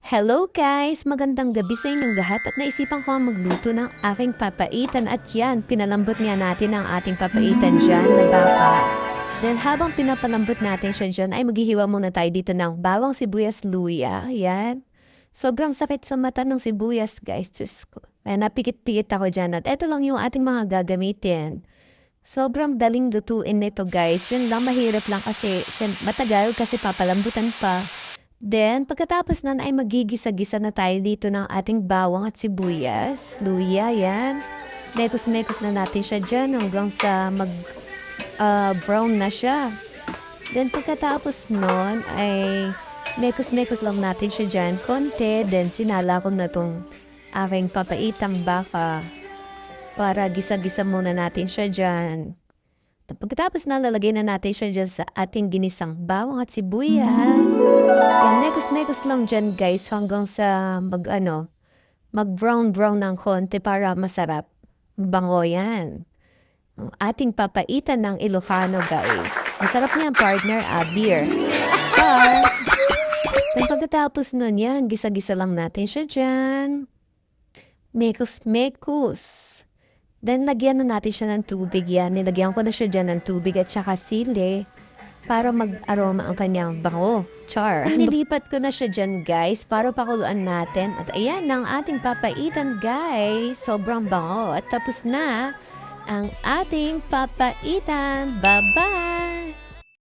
Hello guys! Magandang gabi sa inyong lahat at naisipan ko ang magluto ng aking papaitan at yan, pinalambot nga natin ang ating papaitan dyan na baka. Then habang pinapalambot natin siya dyan ay maghihiwa muna tayo dito ng bawang sibuyas luya. Yan. Sobrang sakit sa mata ng sibuyas guys. Diyos ko. Kaya napikit-pikit ako dyan at eto lang yung ating mga gagamitin. Sobrang daling lutuin nito guys. Yun lang mahirap lang kasi matagal kasi papalambutan pa. Then, pagkatapos nun ay magigisa-gisa na tayo dito ng ating bawang at sibuyas. Luya, yan. Mekos-mekos na natin siya dyan hanggang sa brown na siya. Then, pagkatapos nun ay mekos-mekos lang natin siya dyan konti. Then, sinala ko na tong aking papaitang baka para gisa-gisa muna natin siya dyan. Pagkatapos na lalagay na natin siya dyan sa ating ginisang bawang at sibuyas. Yan, nekos-nekos lang dyan guys hanggang sa mag-brown-brown ng konti para masarap. Bango yan. Ang ating papaitan ng Ilocano guys. Masarap niyan partner, beer. Char! Then pagkatapos nun yan, gisa-gisa lang natin siya dyan. Mekos-mekos. Then, lagyan na natin siya ng tubig yan. Nilagyan ko na siya dyan ng tubig at saka sili para mag-aroma ang kanyang bango. Char. Nilipat ko na siya dyan, guys, para pakuluan natin. At ayan ang ating papaitan, guys. Sobrang bango. At tapos na ang ating papaitan. Bye-bye!